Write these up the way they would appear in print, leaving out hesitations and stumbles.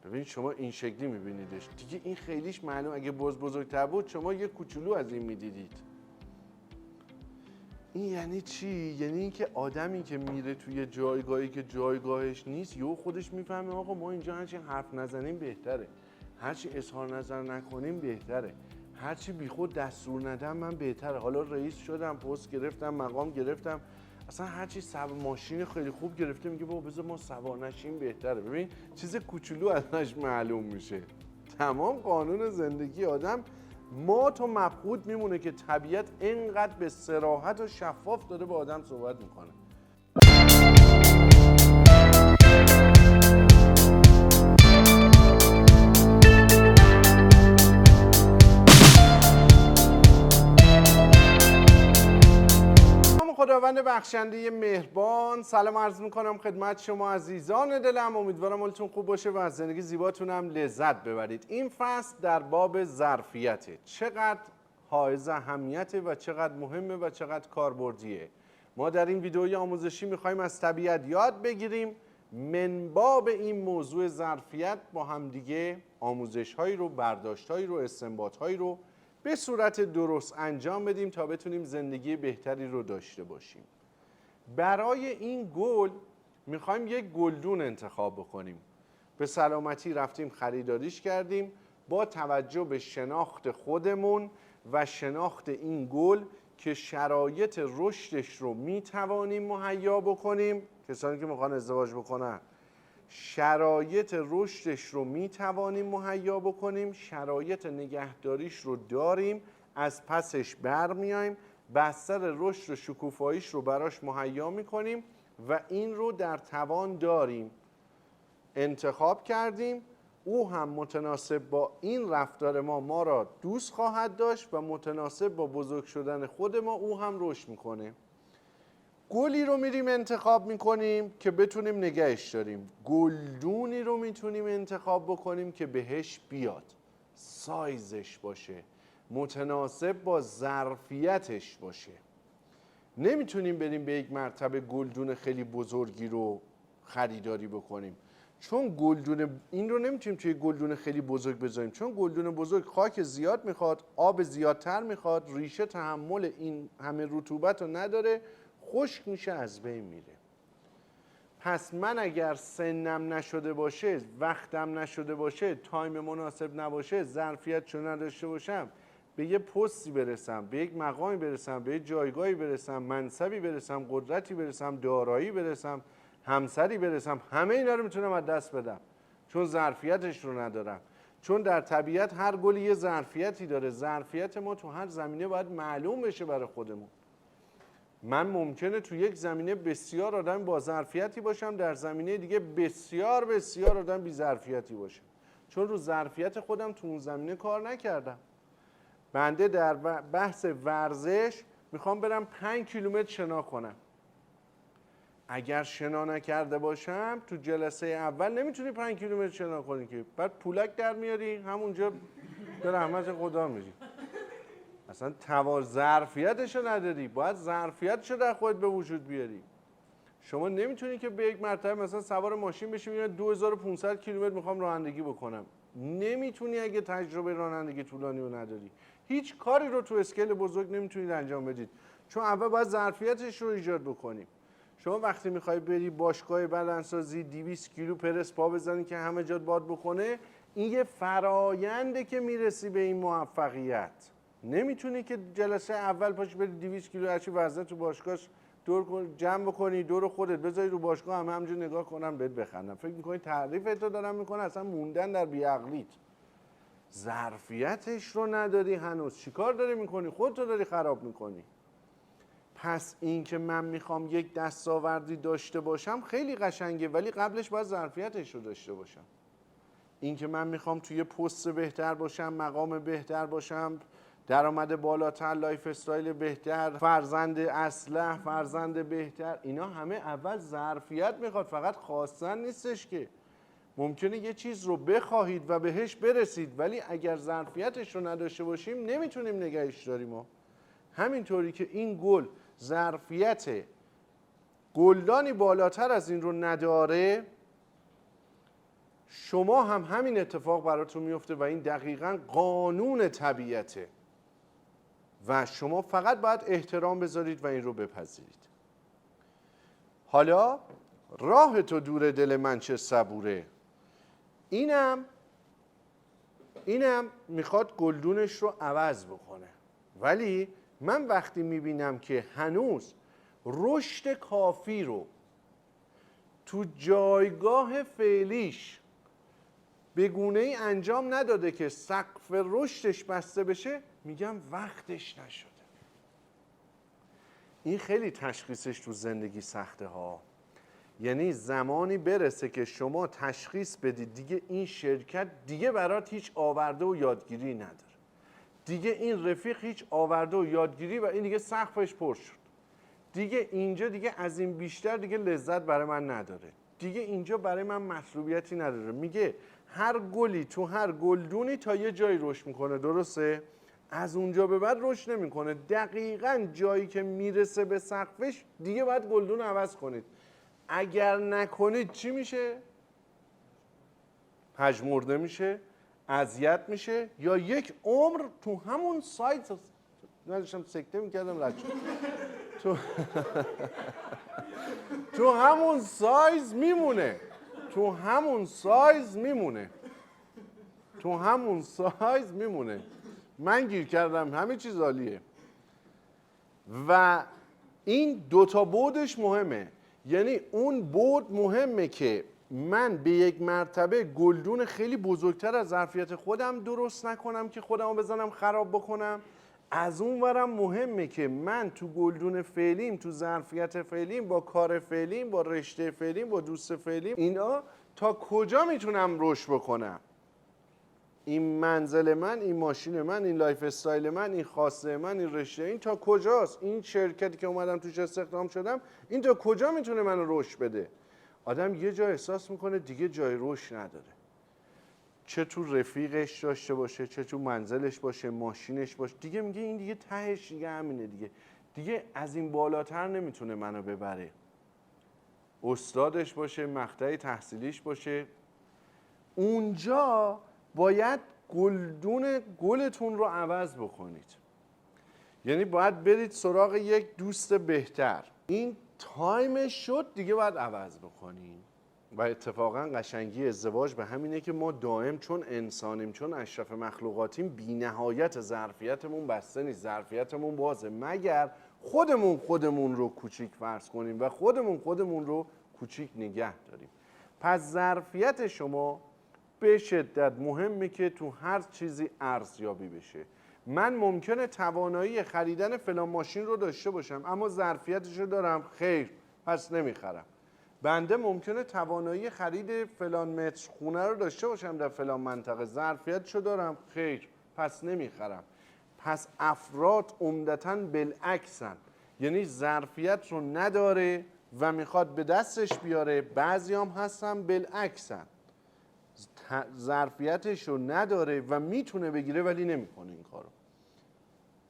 ببین شما این شکلی میبینیدش دیگه، این خیلیش معلوم. اگه بزرگتر بود شما یه کوچولو از این میدیدید. این یعنی چی؟ یعنی اینکه آدمی که میره توی جایگاهی که جایگاهش نیست یهو خودش میفهمه آقا ما اینجا هرچی حرف نزنیم بهتره، هرچی اظهار نظر نکنیم بهتره، هرچی بیخود دستور ندم من بهتره. حالا رئیس شدم، پست گرفتم، مقام گرفتم، اصلا هرچی ماشین خیلی خوب گرفته میگه بابا بذار ما سوار نشیم بهتره. ببین چیز کوچولو ازش معلوم میشه. تمام قانون زندگی آدم مات و مفقود میمونه که طبیعت اینقدر به صراحت و شفاف داره با آدم صحبت میکنه. خداوند بخشنده مهربان، سلام عرض میکنم خدمت شما عزیزان دلم. امیدوارم حالتون خوب باشه و از زندگی زیباتون هم لذت ببرید. این فصل در باب ظرفیته. چقدر حائز اهمیته و چقدر مهمه و چقدر کاربردیه. ما در این ویدئوی آموزشی میخوایم از طبیعت یاد بگیریم، من باب این موضوع ظرفیت با همدیگه آموزش‌هایی رو، برداشت‌هایی رو، استنباط‌هایی رو به صورت درست انجام بدیم تا بتونیم زندگی بهتری رو داشته باشیم. برای این گل میخوایم یک گلدون انتخاب بکنیم. به سلامتی رفتیم خریداریش کردیم، با توجه به شناخت خودمون و شناخت این گل که شرایط رشدش رو میتوانیم مهیا بکنیم. کسانی که میخوان ازدواج بکنن شرایط رشدش رو میتوانیم مهیا بکنیم، شرایط نگهداریش رو داریم، از پسش برمیایم، بستر رشد و شکوفاییش رو براش مهیا میکنیم و این رو در توان داریم. انتخاب کردیم، او هم متناسب با این رفتار ما را دوست خواهد داشت و متناسب با بزرگ شدن خود ما او هم رشد میکنه. گلی رو میریم انتخاب میکنیم که بتونیم نگهش داریم. گلدونی رو میتونیم انتخاب بکنیم که بهش بیاد، سایزش باشه، متناسب با ظرفیتش باشه. نمیتونیم بریم به یک مرتبه گلدون خیلی بزرگی رو خریداری بکنیم، چون گلدون این رو نمیتونیم توی گلدون خیلی بزرگ بذاریم، چون گلدون بزرگ خاک زیاد میخواد، آب زیادتر میخواد، ریشه تحمل این همه رطوبت رو نداره، خشک میشه، از بین میره. پس من اگر سنم نشده باشه، وقتم نشده باشه، تایم مناسب نباشه، ظرفیتشو نداشته باشم، به یه پستی برسم، به یک مقامی برسم، به یک جایگاهی برسم، منصبی برسم، قدرتی برسم، دارایی برسم، همسری برسم، همه اینا رو میتونم از دست بدم چون ظرفیتش رو ندارم. چون در طبیعت هر گلی یه ظرفیتی داره. ظرفیت ما تو هر زمینه باید معلوم بشه برای خودمون. من ممکنه تو یک زمینه بسیار آدم با ظرفیتی باشم، در زمینه دیگه بسیار بسیار آدم بی ظرفیتی باشم، چون رو ظرفیت خودم تو اون زمینه کار نکردم. بنده در بحث ورزش میخوام برم 5 کیلومتر شنا کنم. اگر شنا نکرده باشم تو جلسه اول نمیتونی 5 کیلومتر شنا کنی که، بعد پولک در میاری همونجا به رحمت خدا میری. اصلا ظرفیتشو نداری، باید ظرفیتشو در خودت به وجود بیاری. شما نمیتونی که به یک مرتبه مثلا سوار ماشین بشی میگن 2500 کیلومتر میخوام رانندگی بکنم. نمیتونی اگه تجربه رانندگی طولانی رو نداری. هیچ کاری رو تو اسکیل بزرگ نمیتونید انجام بدید، چون اول باید ظرفیتش رو ایجاد بکنیم. شما وقتی میخوای بری باشگاه بدنسازی 200 کیلو پرس پا بزنی که همه جات باد بکنه، این یه فراینده که میرسی به این موفقیت. نمیتونی که جلسه اول پاشی بری 200 کیلو هرچی وزنه تو باشگاهش دور جمع بکنی، دور خودت بذاری رو باشگاه، همه همینجور نگاه کنن بهت بخندن، فکر میکنی تعریفتو دارن میکنن، اصلا موندن در بیعقلیت. ظرفیتش رو نداری هنوز، چیکار داری میکنی؟ خودتو داری خراب میکنی. پس این که من میخوام یک دستاوردی داشته باشم خیلی قشنگه، ولی قبلش باید ظرفیتش رو داشته باشم. این که من میخوام توی پست بهتر باشم، مقام بهتر باشم، درآمد بالاتر، لایف استایل بهتر، فرزند اصلح، فرزند بهتر، اینا همه اول ظرفیت میخواد، فقط خواستن نیستش که. ممکنه یه چیز رو بخواهید و بهش برسید، ولی اگر ظرفیتش رو نداشته باشیم نمیتونیم نگهش داریم. همینطوری که این گل ظرفیت گلدانی بالاتر از این رو نداره، شما هم همین اتفاق براتون میفته و این دقیقاً قانون طبیعته و شما فقط باید احترام بذارید و این رو بپذیرید. حالا راه تو دور دل من چه صبوره. اینم میخواد گلدونش رو عوض بکنه، ولی من وقتی میبینم که هنوز رشد کافی رو تو جایگاه فعلیش به گونه‌ای انجام نداده که سقف رشدش بسته بشه، میگم وقتش نشده. این خیلی تشخیصش تو زندگی سخته ها. یعنی زمانی برسه که شما تشخیص بدید دیگه این شرکت دیگه برات هیچ آورده و یادگیری نداره، دیگه این رفیق هیچ آورده و یادگیری و این دیگه سقفش پر شد، دیگه اینجا دیگه از این بیشتر دیگه لذت برای من نداره، دیگه اینجا برای من مطلوبیتی نداره. میگه هر گلی تو هر گلدونی تا یه جایی رشد میکنه، درسته؟ از اونجا به بعد رشد نمیکنه. دقیقاً جایی که میرسه به سقفش دیگه باید گلدون عوض کنید. اگر نکنید چی میشه؟ پژمرده میشه، اذیت میشه، یا یک عمر تو همون سایت نداشتم سکته میکردم رد شد تو همون سایز میمونه، تو همون سایز میمونه. من گیر کردم، همه چیز عالیه. و این دوتا بودش مهمه. یعنی اون بود مهمه که من به یک مرتبه گلدون خیلی بزرگتر از ظرفیت خودم درست نکنم که خودمو بزنم خراب بکنم. از اون ورم مهمه که من تو گلدون فعلیم، تو ظرفیت فعلیم، با کار فعلیم، با رشته فعلیم، با دوست فعلیم، اینا تا کجا میتونم رشد بکنم. این منزل من، این ماشین من، این لایف استایل من، این خواسته من، این رشته، این تا کجاست؟ این شرکتی که اومدم توش استخدام شدم، این تا کجا میتونه منو رشد بده؟ آدم یه جا احساس میکنه دیگه جای رشد نداره. چه تو رفیقش داشته باشه، چه تو منزلش باشه، ماشینش باشه، دیگه میگه این دیگه تهش دیگه همینه دیگه از این بالاتر نمیتونه منو ببره. استادش باشه، مقطع تحصیلیش باشه، اونجا باید گلتون رو عوض بکنید. یعنی باید برید سراغ یک دوست بهتر. این تایمش شد دیگه باید عوض بکنید. و اتفاقا قشنگی ازدواج به همینه که ما دائم چون انسانیم، چون اشرف مخلوقاتیم، بی نهایت ظرفیتمون بسته نیست، ظرفیتمون بازه، مگر خودمون رو کوچیک فرض کنیم و خودمون رو کوچیک نگه داریم. پس ظرفیت شما به شدت مهمه که تو هر چیزی ارزیابی بشه. من ممکنه توانایی خریدن فلان ماشین رو داشته باشم اما ظرفیتش رو دارم، خیر، پس نمیخرم. بنده ممکنه توانایی خرید فلان متر خونه رو داشته باشم در فلان منطقه، ظرفیتش رو دارم، خیر، پس نمیخرم. پس افراد عمدتاً بالعکسن، یعنی ظرفیت رو نداره و میخواد به دستش بیاره. بعضی هم هستن بالعکسن، ظرفیتش رو نداره و میتونه بگیره ولی نمیکنه این کارو.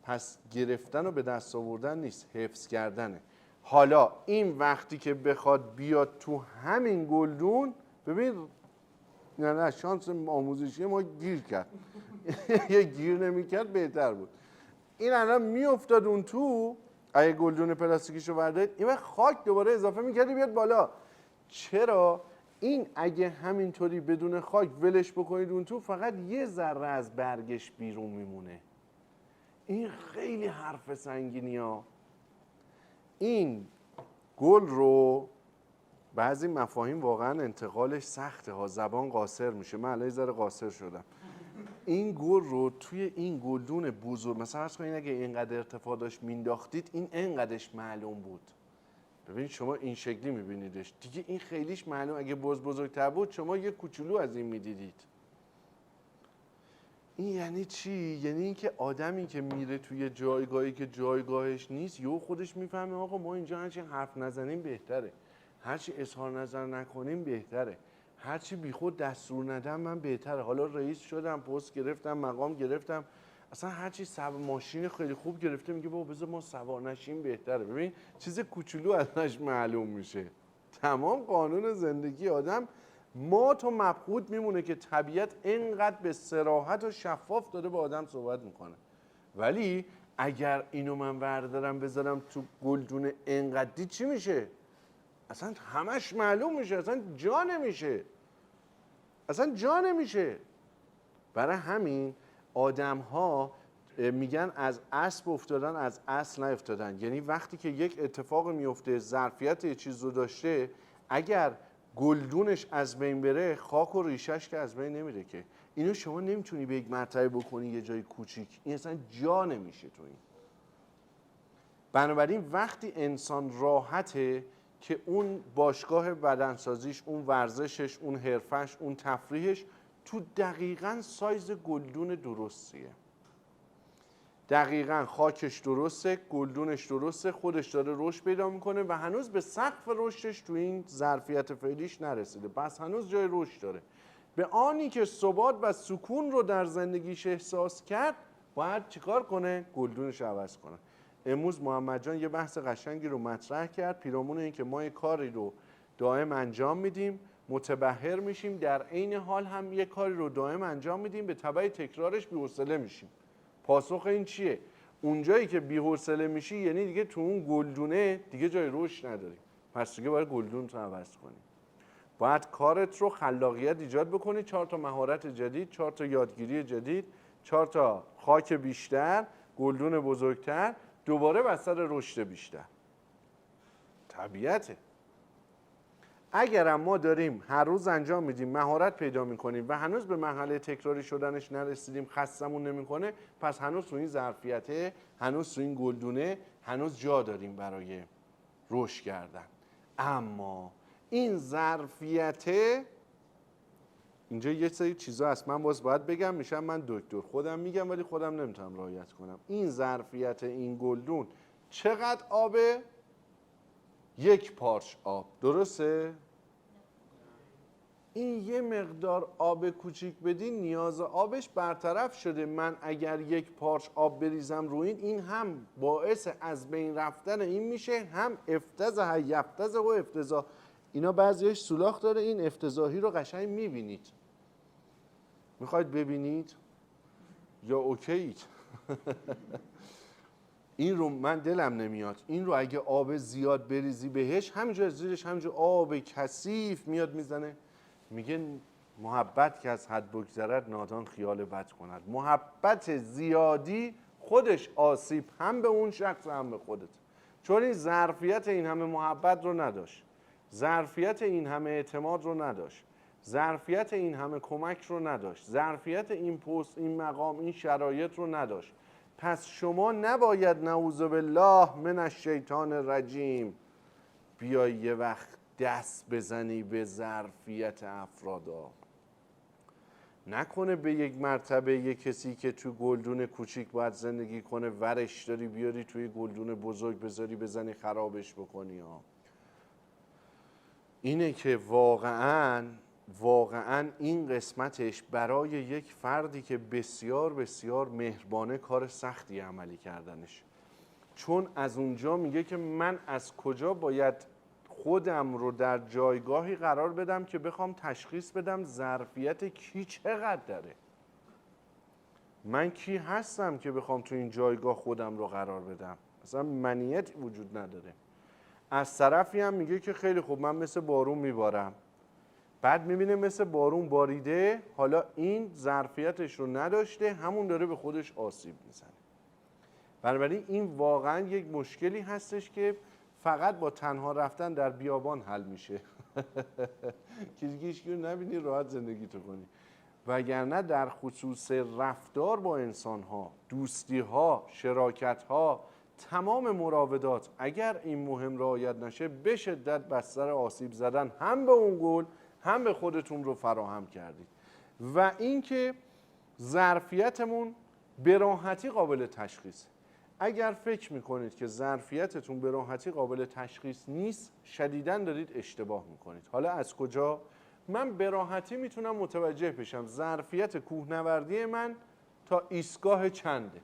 پس گرفتن و به دست آوردن نیست، حفظ کردنه. حالا این وقتی که بخواد بیاد تو همین گلدون، ببین نه شانس آموزشی ما گیر کرد یه گیر نمیکرد بهتر بود. این الان میافتاد اون تو، اگه گلدون پلاستیکیشو بردارید این وقت خاک دوباره اضافه میکردی بیاد بالا. چرا؟ این اگه همینطوری بدون خاک ولش بکنید اون تو، فقط یه ذره از برگش بیرون میمونه. این خیلی حرف سنگینی ها. این گل رو بعضی مفاهیم واقعا انتقالش سخته ها، زبان قاصر میشه. من الان یه ذره قاصر شدم. این گل رو توی این گلدون بزرگ، مثلا فرض کنید اگه اینقدر ارتفاع داشت مینداختید، این اینقدرش معلوم بود. ببینید شما این شکلی میبینیدش دیگه، این خیلیش معلوم. اگه بزرگتر بود شما یه کوچولو از این میدیدید. این یعنی چی؟ یعنی اینکه آدمی که میره توی جایگاهی که جایگاهش نیست، یهو خودش میفهمه آقا ما اینجا هرچی حرف نزنیم بهتره، هرچی اظهار نظر نکنیم بهتره، هرچی بیخود دستور ندم من بهتره. حالا رئیس شدم، پست گرفتم، مقام گرفتم، اصلا هرچی ماشین خیلی خوب گرفته میگه بابا بذار ما سوار نشیم بهتره. ببین چیز کوچولو ازش معلوم میشه. تمام قانون زندگی آدم مات و مبهوت میمونه که طبیعت اینقدر به صراحت و شفاف داره با آدم صحبت میکنه. ولی اگر اینو من بردارم بذارم تو گلدون اینقدری چی میشه؟ اصلا همش معلوم میشه، اصلا جا نمیشه، اصلا جا نمیشه. برای همین آدم ها میگن از اسب افتادن از اصل نیفتادن. یعنی وقتی که یک اتفاق میفته، ظرفیت یه چیز رو داشته، اگر گلدونش از بین بره، خاک و ریشش که از بین نمیره که. اینو شما نمیتونی به یک مرتبه بکنی یه جای کوچیک، این اصلا جا نمیشه تو این. بنابراین وقتی انسان راحته که اون باشگاه بدنسازیش، اون ورزشش، اون حرفش، اون تفریحش تو دقیقاً سایز گلدون درستیه. دقیقاً خاکش درسته، گلدونش درسته، خودش داره رشد پیدا میکنه و هنوز به سقف رشدش تو این ظرفیت فعلیش نرسیده، پس هنوز جای رشد داره. به آنی که ثبات و سکون رو در زندگیش احساس کرد، باید چیکار کنه؟ گلدونش عوض کنه. امروز محمد جان یه بحث قشنگی رو مطرح کرد، پیرامون این که ما یه کاری رو دائم انجام میدیم، متبحر میشیم، در عین حال هم یه کاری رو دائم انجام میدیم، به تبع تکرارش بی‌حوصله میشیم. پاسخ این چیه؟ اونجایی که بی‌حوصله میشی یعنی دیگه تو اون گلدونه دیگه جای رشد نداری، پس دیگه باید گلدون رو عوض کنی. باید کارت رو خلاقیت ایجاد بکنی، 4 تا مهارت جدید، 4 تا یادگیری جدید، 4 تا خاک بیشتر، گلدون بزرگتر، دوباره بستر رشد بیشتر. طبیعته. اگرم ما داریم هر روز انجام میدیم، مهارت پیدا میکنیم و هنوز به مرحله تکراری شدنش نرسیدیم، خستمون نمیکنه، پس هنوز تو این ظرفیته، هنوز تو این گلدونه، هنوز جا داریم برای رشد کردن. اما این ظرفیته، اینجا یه سری چیزا هست من باید بگم، میشم من دکتر، خودم میگم ولی خودم نمیتونم رعایت کنم. این ظرفیت این گلدون چقدر آبه؟ 1 پارچ آب، درسته؟ این یه مقدار آب کوچیک بدین نیاز آبش برطرف شده. من اگر 1 پارچ آب بریزم روی این هم باعث از بین رفتن این میشه، هم افتضاح یفتضح و افتضاح. اینا بعضیش سولاخ داره، این افتضاحی رو قشنگ میبینید. میخواید ببینید یا اوکیید؟ این رو من دلم نمیاد، این رو اگه آب زیاد بریزی بهش، همینجا زیرش همینجا آب کثیف میاد میزنه. میگه محبت که از حد بگذرد نادان خیال بد کند. محبت زیادی خودش آسیب هم به اون شخص هم به خودت، چون این ظرفیت این همه محبت رو نداشت، ظرفیت این همه اعتماد رو نداشت، ظرفیت این همه کمک رو نداشت، ظرفیت این پست، این مقام، این شرایط رو نداشت. پس شما نباید نعوذ بالله من الشیطان الرجیم بیای یه وقت دست بزنی به ظرفیت افرادا. نکنه به یک مرتبه یک کسی که تو گلدون کوچیک باید زندگی کنه ورش داری بیاری توی گلدون بزرگ بذاری بزنی خرابش بکنی ها. اینه که واقعاً این قسمتش برای یک فردی که بسیار بسیار مهربانه کار سختی عملی کردنش، چون از اونجا میگه که من از کجا باید خودم رو در جایگاهی قرار بدم که بخوام تشخیص بدم ظرفیت کی چقدر داره. من کی هستم که بخوام تو این جایگاه خودم رو قرار بدم؟ اصلا منیت وجود نداره. از طرفی هم میگه که خیلی خوب من مثل بارون میبارم، بعد میبینه مثل بارون باریده، حالا این ظرفیتش رو نداشته، همون داره به خودش آسیب میزنه. بنابراین این واقعا یک مشکلی هستش که فقط با تنها رفتن در بیابان حل میشه که دیگه هیچکی رو نبینی راحت زندگی تو کنی. وگرنه در خصوص رفتار با انسان ها، دوستی ها، شراکت ها، تمام مراودات، اگر این مهم رعایت نشه به شدت بستر آسیب زدن هم به اون گل هم به خودتون رو فراهم کردید. و اینکه ظرفیتمون به راحتی قابل تشخیص. اگر فکر میکنید که ظرفیتتون به راحتی قابل تشخیص نیست، شدیداً دارید اشتباه میکنید. حالا از کجا؟ من به راحتی میتونم متوجه بشم ظرفیت کوهنوردی من تا ایستگاه چنده،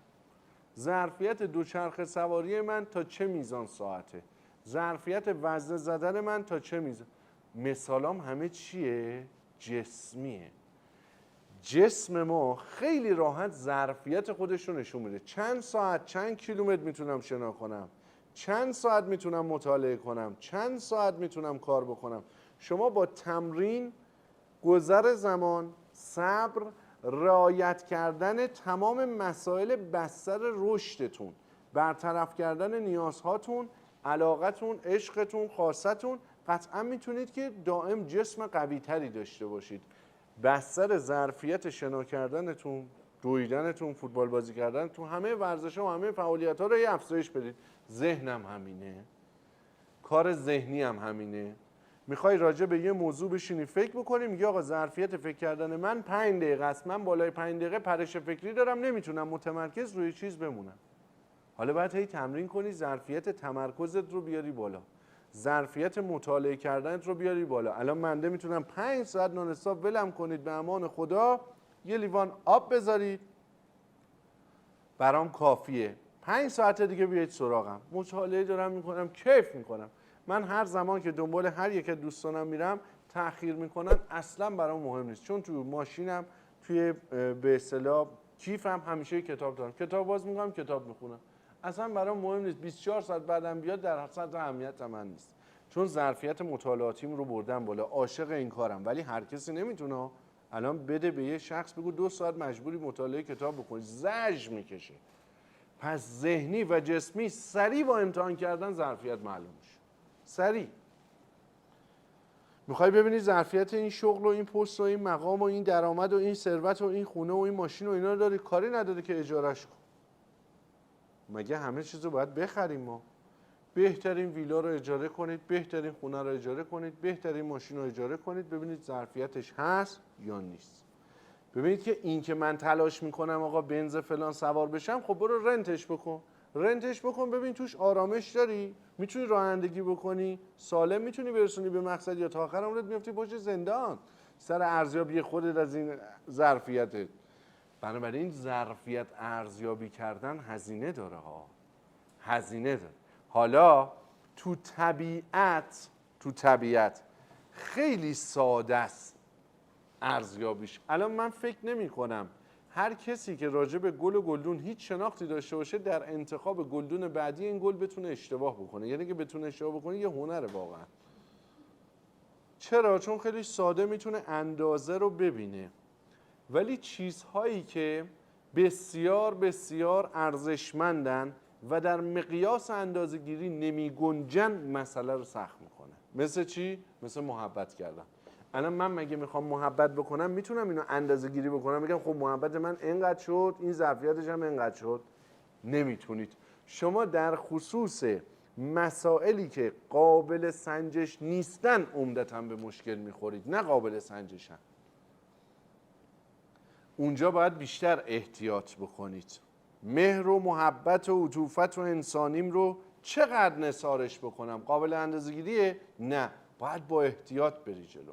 ظرفیت دوچرخه سواری من تا چه میزان ساعته، ظرفیت وزنه زدن من تا چه میزان. مثالام همه چیه؟ جسمیه. جسم ما خیلی راحت ظرفیت خودش رو نشون میده. چند ساعت، چند کیلومتر میتونم شنا کنم، چند ساعت میتونم مطالعه کنم، چند ساعت میتونم کار بکنم. شما با تمرین، گذر زمان، صبر، رعایت کردن تمام مسائل بستر رشدتون، برطرف کردن نیازهاتون، علاقتون، عشقتون، خواستتون، قطعا میتونید که دائم جسم قوی تری داشته باشید. بستر ظرفیت شنا کردنتون، دویدنتون، فوتبال بازی کردنتون، همه ورزش‌ها و همه فعالیت‌ها رو یه افزایش بدید. ذهنم همینه، کار ذهنی هم همینه. میخوای راجع به یه موضوع بشینی فکر بکنی، میگی آقا ظرفیت فکر کردن من 5 دقیقه است، من بالای 5 دقیقه پرش فکری دارم، نمیتونم متمرکز روی چیز بمونم. حالا باید هی تمرین کنی ظرفیت تمرکزت رو بیاری بالا، ظرفیت مطالعه کردنت رو بیاری بالا. الان منده میتونم 5 ساعت نان استاپ ولم کنید به امان خدا، یه لیوان آب بذارید برام کافیه، 5 ساعت دیگه بیایید سراغم، مطالعه دارم میکنم، کیف میکنم. من هر زمان که دنبال هر یک از دوستانم میرم تأخیر میکنن اصلا برام مهم نیست، چون تو ماشینم، توی به اصطلاح کیفم همیشه کتاب دارم، کتاب باز میکنم، کتاب میخونم، اصلا برام مهم نیست. 24 ساعت بعدم بیاد در سطح اهمیت من نیست، چون ظرفیت مطالعاتیم رو بردم بالا، عاشق این کارم. ولی هر کسی نمیتونه. الان بده به یه شخص بگو 2 ساعت مجبوری مطالعه کتاب بکنی، زجر میکشه. پس ذهنی و جسمی سریع با امتحان کردن ظرفیت معلوم میشه. سریع. میخوای ببینی ظرفیت این شغل و این پست و این مقام و این درآمد و این ثروت و این خونه و این ماشین و اینا رو داری، کاری نداره که اجارهش کن. مگه همه چیز رو باید بخریم ما؟ بهترین ویلا رو اجاره کنید، بهترین خونه رو اجاره کنید، بهترین ماشین رو اجاره کنید، ببینید ظرفیتش هست یا نیست. ببینید که این که من تلاش میکنم آقا بنز فلان سوار بشم، خب برو رنتش بکن. رنتش بکن، ببین توش آرامش داری، میتونی رانندگی بکنی، سالم میتونی برسونی به مقصد، یا تا آخر عمرت میافتی پشت زندان سر ارزیابی خودت از این ظرفیتت. بنابراین ظرفیت ارزیابی کردن هزینه داره ها، هزینه داره. حالا تو طبیعت خیلی ساده است ارزیابیش. الان من فکر نمی کنم هر کسی که راجع به گل و گلدون هیچ شناختی داشته باشه در انتخاب گلدون بعدی این گل بتونه اشتباه بکنه. یعنی که بتونه اشتباه بکنه یه هنره واقعا. چرا؟ چون خیلی ساده میتونه اندازه رو ببینه. ولی چیزهایی که بسیار بسیار ارزشمندن و در مقیاس اندازه‌گیری نمی‌گنجن مسئله رو سخت میکنه. مثل چی؟ مثل محبت کردن. الان من مگه میخوام محبت بکنم میتونم اینو اندازه‌گیری بکنم بگم خب محبت من اینقدر شد، این ظرفیتش هم اینقدر شد؟ نمیتونید. شما در خصوص مسائلی که قابل سنجش نیستن عمدتاً به مشکل میخورید، نه قابل سنجشن. اونجا باید بیشتر احتیاط بکنید. مهر و محبت و عطوفت و انسانیم رو چقدر نثارش بکنم؟ قابل اندازه‌گیریه؟ نه، باید با احتیاط بری جلو.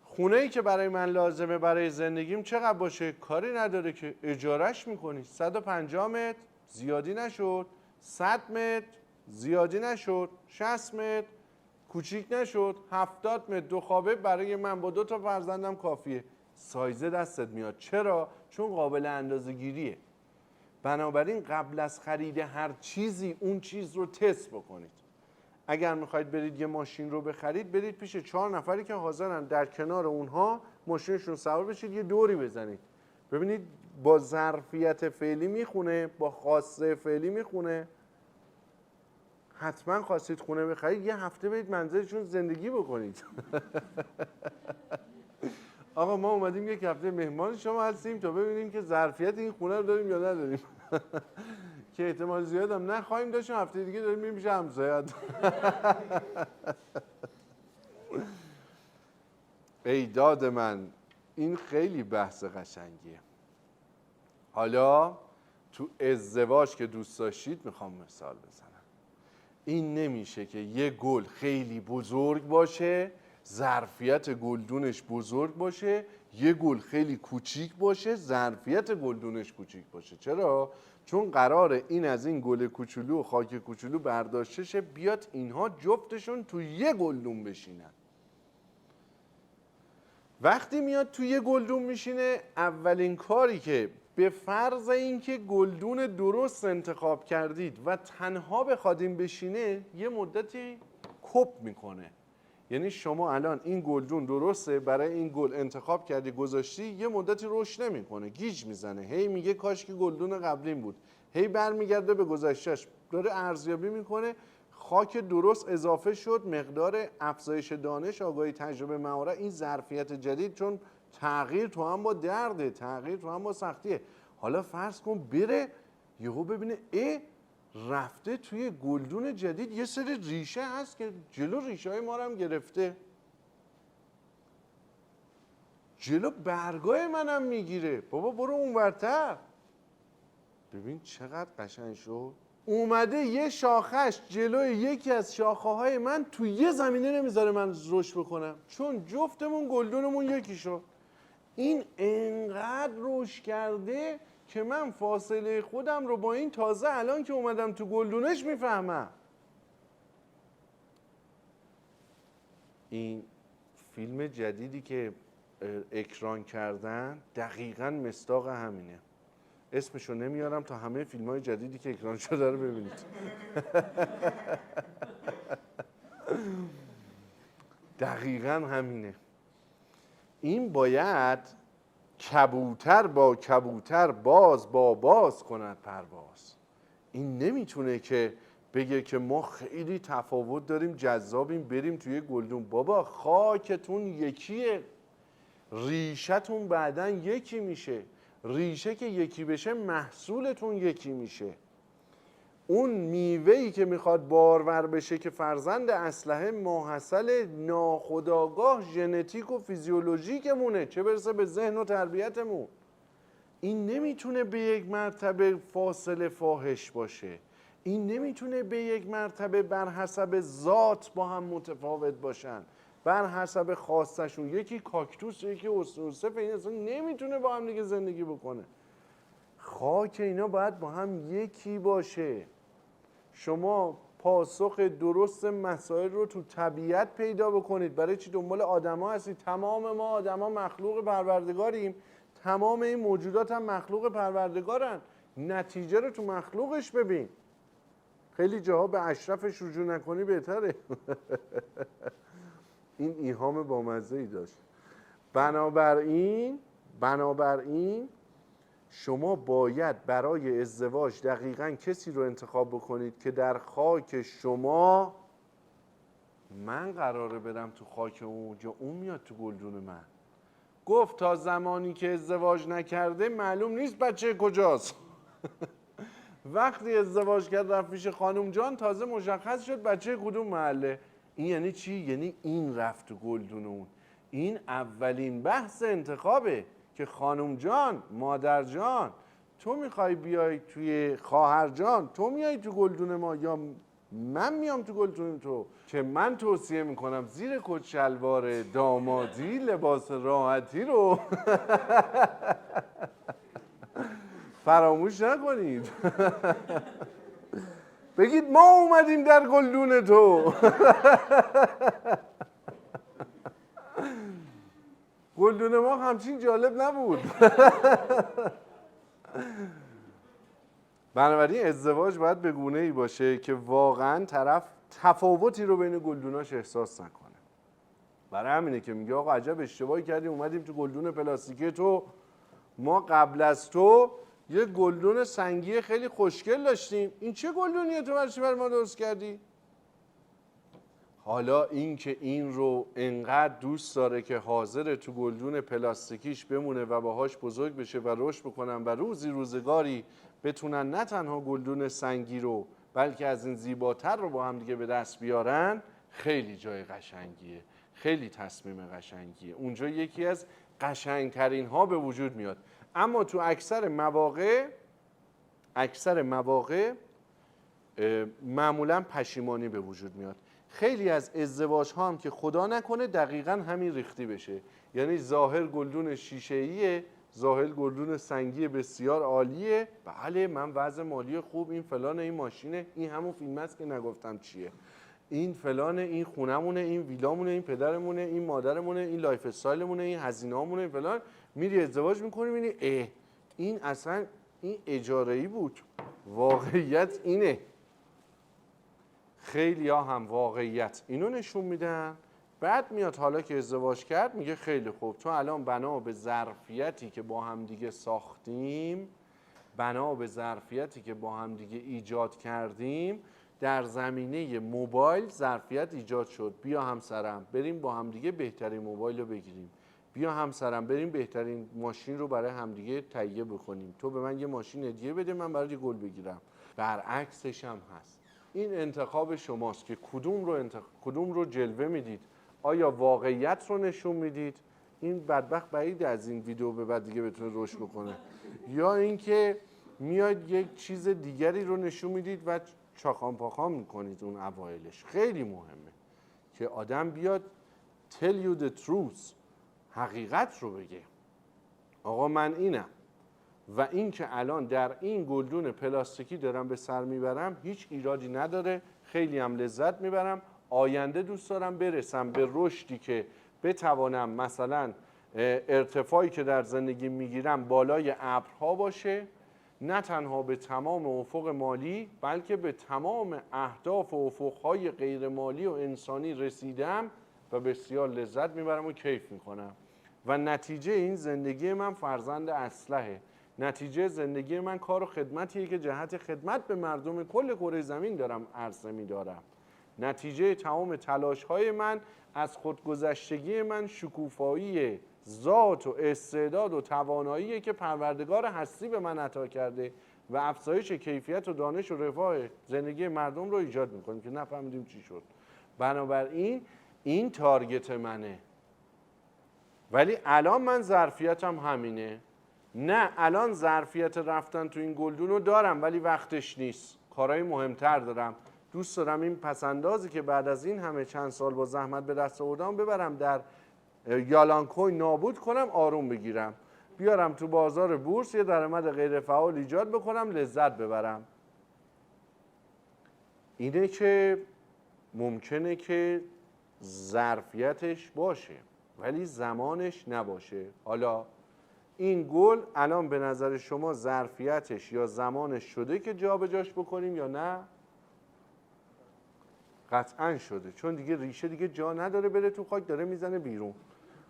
خونه‌ای که برای من لازمه برای زندگیم چقدر باشه؟ کاری نداره که اجارهش میکنی. 150 متر زیادی نشد، 100 متر زیادی نشد، 60 متر کوچیک نشد، 70 متر 2 خوابه برای من با 2 تا فرزندم کافیه. سایزه دستت میاد. چرا؟ چون قابل اندازه‌گیریه. بنابراین قبل از خرید هر چیزی اون چیز رو تست بکنید. اگر میخواید برید یه ماشین رو بخرید، برید پیش 4 نفری که حاضرن در کنار اونها ماشینشون سوار بشید، یه دوری بزنید، ببینید با ظرفیت فعلی میخونه، با خاصه فعلی میخونه. حتما خواستید خونه بخرید، یه هفته برید منزلشون زندگی بکنید. آقا ما اومدیم یک هفته مهمان شما هستیم تا ببینیم که ظرفیت این خونه رو داریم یا نداریم. که احتمال زیاد هم نخواهیم داشت، هفته دیگه داریم میریم پیش همسایه‌ات. ای داد من، این خیلی بحث قشنگیه. حالا تو ازدواج که دوست داشتید میخوام مثال بزنم. این نمیشه که یه گل خیلی بزرگ باشه، ظرفیت گلدونش بزرگ باشه، یه گل خیلی کوچیک باشه، ظرفیت گلدونش کوچیک باشه. چرا؟ چون قراره این از این گل کوچولو و خاک کوچولو برداشته شه، بیاد اینها جفتشون تو یه گلدون بشینن. وقتی میاد توی یه گلدون میشینه، اولین کاری که به فرض اینکه گلدون درست انتخاب کردید و تنها بخواد این بشینه، یه مدتی کپ میکنه. یعنی شما الان این گلدون درسته، برای این گل انتخاب کردی گذاشتی، یه مدتی رشد نمیکنه، گیج میزنه، هی میگه کاش که گلدون قبلیم بود، هی برمیگرده به گذشتهش، داره ارزیابی میکنه. خاک درست اضافه شد، مقدار افزایش دانش، آگاهی، تجربه، مهارت، این ظرفیت جدید، چون تغییر تو هم با درده، تغییر تو هم با سختیه. حالا فرض کن بره یهو ببینه رفته توی گلدون جدید یه سری ریشه هست که جلو ریشه های ما رو هم گرفته، جلو برگای منم میگیره، بابا برو اونورتر. ببین چقدر قشنگ شد. اومده یه شاخش جلوی یکی از شاخه های من تو یه زمینه نمیذاره من رشد بکنم، چون جفتمون گلدونمون یکی شد. این انقدر رشد کرده که من فاصله خودم رو با این تازه الان که اومدم تو گلدونش میفهمم. این فیلم جدیدی که اکران کردن دقیقاً مصداق همینه. اسمشو نمیارم تا همه فیلم‌های جدیدی که اکران شده رو ببینید. دقیقاً همینه. این باید کبوتر با کبوتر، باز با باز کند پرواز. این نمیتونه که بگه که ما خیلی تفاوت داریم، جذابیم، بریم توی گلدون. بابا خاکتون یکیه، ریشتون بعداً یکی میشه، ریشه که یکی بشه محصولتون یکی میشه. اون میوه‌ای که میخواد بارور بشه که فرزند اسلحه ماحصل ناخودآگاه ژنتیک و فیزیولوژیکمونه، چه برسه به ذهن و تربیتمون. این نمیتونه به یک مرتبه فاصله فاحش باشه، این نمیتونه به یک مرتبه بر حسب ذات با هم متفاوت باشن، بر حسب خواستشون. یکی کاکتوس یکی استروسف، این اصلا نمیتونه با هم دیگه زندگی بکنه. خاک اینا باید با هم یکی باشه. شما پاسخ درست مسائل رو تو طبیعت پیدا بکنید. برای چی دنبال آدما هستید؟ تمام ما آدما مخلوق پروردگاریم، تمام این موجودات هم مخلوق پروردگارن. نتیجه رو تو مخلوقش ببین. خیلی جاها به اشرفش رجوع نکنی بهتره. این ایهام بامزه‌ای داشت. بنابراین شما باید برای ازدواج دقیقاً کسی رو انتخاب بکنید که در خاک شما، من قراره برم تو خاک اون یا اون میاد تو گلدون من. گفت تا زمانی که ازدواج نکرده معلوم نیست بچه کجاست. وقتی ازدواج کرد رفت پیش خانم جان، تازه مشخص شد بچه کدوم محله. این یعنی چی؟ یعنی این رفت تو گلدون اون. این اولین بحث انتخابه که خانم جان، مادر جان، تو میخوای بیای توی خواهر جان، تو میای تو گلدون ما یا من میام تو گلدون تو؟ که من توصیه میکنم زیر کت شلوار دامادی لباس راحتی رو فراموش نکنید. بگید ما اومدیم در گلدون تو. گلدون ما همچین جالب نبود. بنابراین ازدواج باید به گونه‌ای باشه که واقعاً طرف تفاوتی رو بین گلدوناش احساس نکنه. برای همینه که میگه آقا عجب اشتباهی کردیم اومدیم تو گلدون پلاستیکی تو. ما قبل از تو یه گلدون سنگی خیلی خوشگل داشتیم، این چه گلدونیه تو برای ما درست کردی؟ حالا این که این رو انقدر دوست داره که حاضر تو گلدون پلاستیکیش بمونه و باهاش بزرگ بشه و رشد بکنن و روزی روزگاری بتونن نه تنها گلدون سنگی رو بلکه از این زیباتر رو با هم دیگه به دست بیارن، خیلی جای قشنگیه، خیلی تصمیم قشنگیه. اونجا یکی از قشنگترین ها به وجود میاد. اما تو اکثر مواقع معمولا پشیمانی به وجود میاد. خیلی از ازدواج ها هم که خدا نکنه دقیقاً همین ریختی بشه، یعنی ظاهر گلدون شیشه‌ایه، ظاهر گلدون سنگی بسیار عالیه، بله من وضع مالی خوب، این فلان، این ماشینه، این همون فیلم است که نگفتم چیه، این فلانه، این خونمونه، این ویلامونه، این پدرمونه، این مادرمونه، این لایف استایلمونه، این هزینه‌هامونه، فلان. میری ازدواج میکنی میبینی این اصلا این اجاره‌ای بود، واقعیت اینه. خیلی ها هم واقعیت اینو نشون میدن. بعد میاد حالا که ازدواج کرد میگه خیلی خوب، تو الان بنا به ظرفیتی که با هم دیگه ساختیم، بنا به ظرفیتی که با هم دیگه ایجاد کردیم، در زمینه موبایل ظرفیت ایجاد شد. بیا همسرم بریم با هم دیگه بهترین موبایل رو بگیریم. بیا همسرم بریم بهترین ماشین رو برای همدیگه تهیه بکنیم. تو به من یه ماشین هدیه بده، من برات یه گل بگیرم. برعکسش هم هست. این انتخاب شماست که کدوم رو جلوه میدید. آیا واقعیت رو نشون میدید؟ این بدبخت بعید از این ویدیو به بعد دیگه بتونه رشد بکنه. یا اینکه میاد یک چیز دیگری رو نشون میدید و چاخام پاخام میکنید اون اوایلش. خیلی مهمه که آدم بیاد tell you the truth، حقیقت رو بگه. آقا من اینم و این که الان در این گلدون پلاستیکی دارم به سر میبرم هیچ ایرادی نداره، خیلی هم لذت میبرم. آینده دوست دارم برسم به رشدی که بتوانم مثلا ارتفاعی که در زندگی میگیرم بالای ابرها باشه، نه تنها به تمام افق مالی بلکه به تمام اهداف و افقهای غیر مالی و انسانی رسیدم و بسیار لذت میبرم و کیف میکنم. و نتیجه این زندگی من فرزند اسلحه، نتیجه زندگی من کار و خدمتیه که جهت خدمت به مردم کل کره زمین دارم عرضه می‌دارم. نتیجه تمام تلاش‌های من از خودگذشتگی من شکوفایی ذات و استعداد و تواناییه که پروردگار هستی به من عطا کرده و افزایش کیفیت و دانش و رفاه زندگی مردم رو ایجاد می‌کنیم که نفهمیدیم چی شد. بنابراین این تارگت منه. ولی الان من ظرفیتم همینه. نه الان ظرفیت رفتن تو این گلدون رو دارم ولی وقتش نیست، کارهای مهمتر دارم. دوست دارم این پسندازی که بعد از این همه چند سال با زحمت به دست آوردم ببرم در یالان کوین نابود کنم، آروم بگیرم، بیارم تو بازار بورس یه درآمد غیر فعال ایجاد بکنم، لذت ببرم. اینه که ممکنه که ظرفیتش باشه ولی زمانش نباشه. حالا این گل الان به نظر شما ظرفیتش یا زمانش شده که جابجاش بکنیم یا نه؟ قطعا شده، چون دیگه ریشه دیگه جا نداره بره تو خاک، داره میزنه بیرون.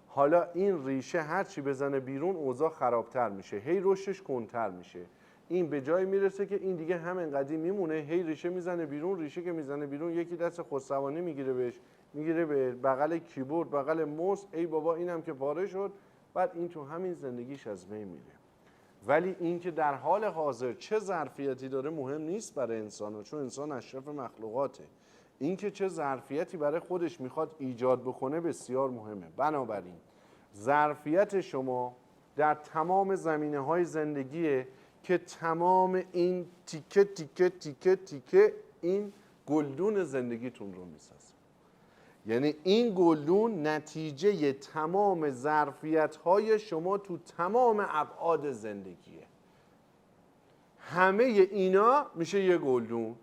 حالا این ریشه هرچی بزنه بیرون اوضاع خرابتر میشه، هی رشدش کنتر میشه. این به جای میرسه که این دیگه همینقدی میمونه، هی ریشه میزنه بیرون. ریشه که میزنه بیرون یکی دست خودسوانی میگیره بهش، میگیره به بغل کیبورد، بغل موس، ای بابا اینم که پاره شد. بعد این تو همین زندگیش از بین میره. ولی این که در حال حاضر چه ظرفیتی داره مهم نیست برای انسان، چون انسان اشرف مخلوقاته. این که چه ظرفیتی برای خودش میخواد ایجاد بکنه بسیار مهمه. بنابراین ظرفیت شما در تمام زمینه‌های زندگیه که تمام این تیکه تیکه تیکه تیکه این گلدون زندگیتون رو میسازه. یعنی این گلدون نتیجه تمام ظرفیت‌های شما تو تمام ابعاد زندگیه. همه اینا میشه یه گلدون،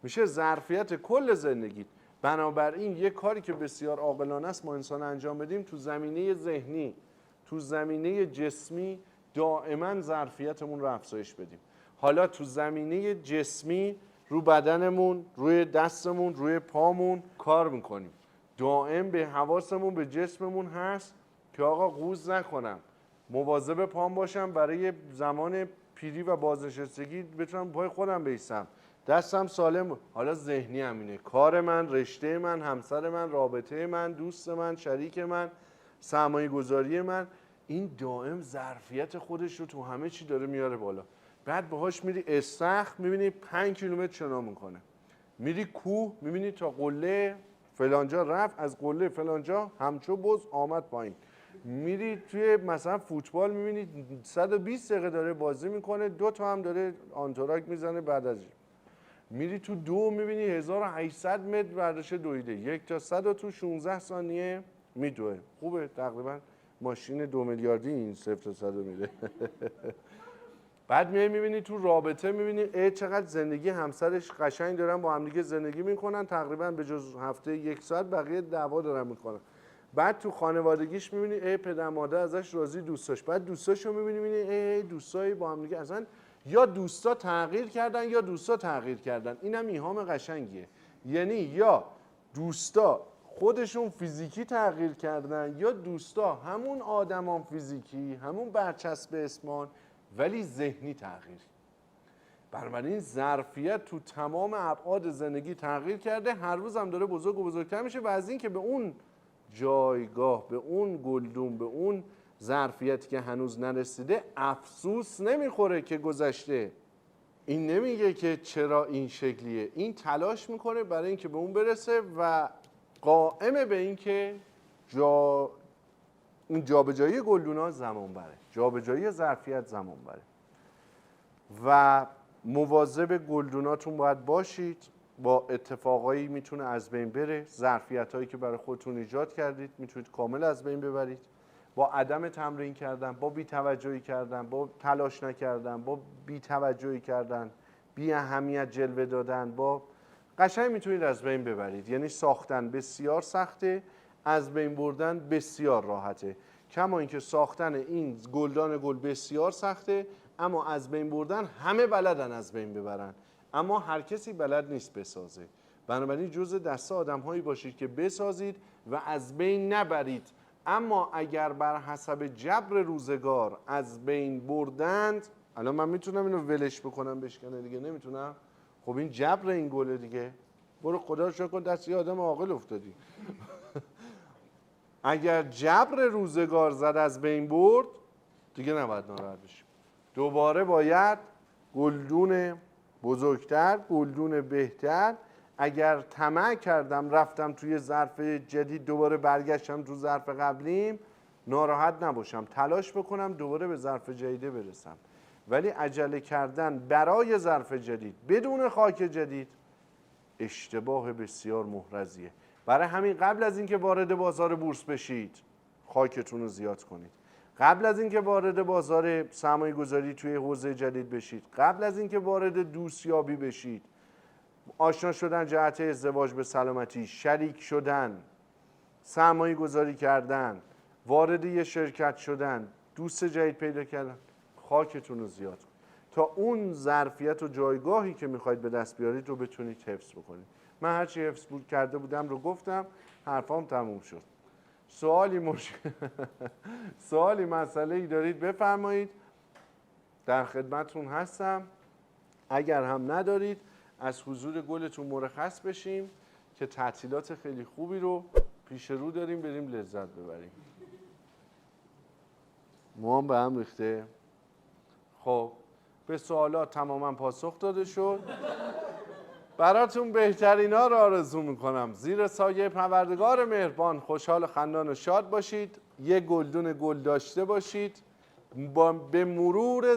میشه ظرفیت کل زندگی. بنابراین یه کاری که بسیار عاقلانه است ما انسان انجام بدیم تو زمینه ذهنی، تو زمینه جسمی دائما ظرفیتمون رو افزایش بدیم. حالا تو زمینه جسمی رو بدنمون، روی دستمون، روی پامون کار میکنیم. دائم به حواسمون به جسممون هست که آقا قوز نکنم، مواظب پام باشم، برای زمان پیری و بازنشستگی بتونم پای خودم بایستم، دستم سالم. حالا ذهنی همینه، کار من، رشته من، همسر من، رابطه من، دوست من، شریک من، سرمایه گذاری من، این دائم ظرفیت خودش رو تو همه چی داره میاره بالا. بعد باهاش میری استخر میبینی 5 کیلومتر شنا میکنه، میری کوه میبینی تا قله فلانجا رفت، از قله فلانجا همچو بز آمد پایین. میری توی مثلا فوتبال میبینی 120 دقیقه داره بازی میکنه، 2 تا هم داره آنتراک میزنه. بعد از میری تو دو میبینی 1800 متر ورزش دویده، 1 تا 100 تو 16 ثانیه میدوه. خوبه، تقریبا ماشین 2 میلیاردی این 0 تا 100 میده. بعد میبینی تو رابطه میبینی چقدر زندگی همسرش قشنگ دارن با هم دیگه زندگی میکنن، تقریبا به جز هفته 1 ساعت بقیه دعوا دارن میکنن. بعد تو خانوادگیش میبینی پدر مادر ازش راضی، دوستاش. بعد دوستاشو میبینی دوستایی با هم دیگه اصلا یا دوستا تغییر کردن یا دوستا تغییر کردن. اینم ایهام قشنگیه، یعنی یا دوستا خودشون فیزیکی تغییر کردن یا دوستا همون آدمان فیزیکی، همون برچسب اسمان، ولی ذهنی تغییر. بنابراین ظرفیت تو تمام ابعاد زندگی تغییر کرده، هر روز هم داره بزرگ و بزرگتر میشه و از این که به اون جایگاه، به اون گلدون، به اون ظرفیتی که هنوز نرسیده افسوس نمیخوره که گذشته. این نمیگه که چرا این شکلیه، این تلاش میکنه برای اینکه به اون برسه و قائمه به این که این جابجایی گلدونا زمان بره، جابجایی ظرفیت زمان بره و مواظب گلدوناتون باید باشید. با اتفاقایی میتونه از بین بره، ظرفیتایی که برای خودتون ایجاد کردید میتونید کامل از بین ببرید. با عدم تمرین کردن، با بی‌توجهی کردن، با تلاش نکردن، با بی‌توجهی کردن، بی اهمیت جلوه دادن، با قشنگ میتونید از بین ببرید. یعنی ساختن بسیار سخته، از بین بردن بسیار راحته. کما اینکه ساختن این گلدان گل بسیار سخته، اما از بین بردن همه بلدن از بین ببرن، اما هر کسی بلد نیست بسازه. بنابراین جزء دسته آدم‌هایی باشید که بسازید و از بین نبرید. اما اگر بر حسب جبر روزگار از بین بردند، الان من میتونم اینو ولش بکنم بشکنه دیگه، نمیتونم؟ خب این جبر این گله دیگه، برو خدا رو شکر کن دست یه آدم عاقل افتادی. اگر جبر روزگار زد از بین برد دیگه نباید ناراحت بشیم. دوباره باید گلدون بزرگتر، گلدون بهتر. اگر طمع کردم رفتم توی ظرف جدید دوباره برگشتم تو ظرف قبلیم، ناراحت نباشم، تلاش بکنم دوباره به ظرف جدیده برسم. ولی عجله کردن برای ظرف جدید بدون خاک جدید اشتباه بسیار محرزیه. برای همین قبل از اینکه وارد بازار بورس بشید خاکتون رو زیاد کنید. قبل از اینکه وارد بازار سرمایه گذاری توی حوزه جدید بشید، قبل از اینکه وارد دوستیابی بشید، آشنا شدن جهت ازدواج به سلامتی، شریک شدن، سرمایه گذاری کردن، وارد یه شرکت شدن، دوست جدید پیدا کردن، خاکتون رو زیاد کنید تا اون ظرفیت و جایگاهی که میخواید به دست بیارید رو بتونید حفظ بکنید. من هرچی حفظ کرده بودم رو گفتم، حرفام تموم شد. سوالی مسئله‌ای دارید بفرمایید، در خدمتتون هستم. اگر هم ندارید از حضور گلتون مرخص بشیم که تعطیلات خیلی خوبی رو پیش رو داریم، بریم لذت ببریم. موام به هم ریخته. خب به سوالات تماما پاسخ داده شد. براتون بهترینا رو آرزو میکنم. زیر سایه پروردگار مهربان خوشحال و خندان و شاد باشید. یه گلدون گل داشته باشید. به مرور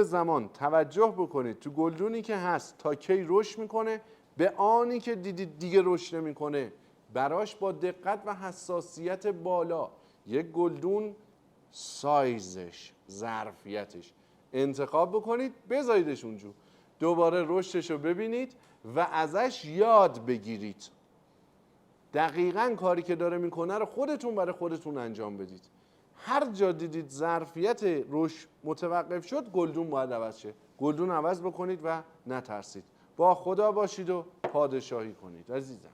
زمان توجه بکنید تو گلدونی که هست تا کی رشد میکنه، به آنی که دیدید دیگه رشد نمیکنه براش با دقت و حساسیت بالا یک گلدون سایزش، ظرفیتش انتخاب بکنید، بذاریدش اونجا، دوباره رشدش رو ببینید و ازش یاد بگیرید. دقیقاً کاری که داره میکنه رو خودتون برای خودتون انجام بدید. هر جا دیدید ظرفیت رشد متوقف شد، گلدون باید عوض شه. گلدون عوض بکنید و نترسید. با خدا باشید و پادشاهی کنید عزیزم.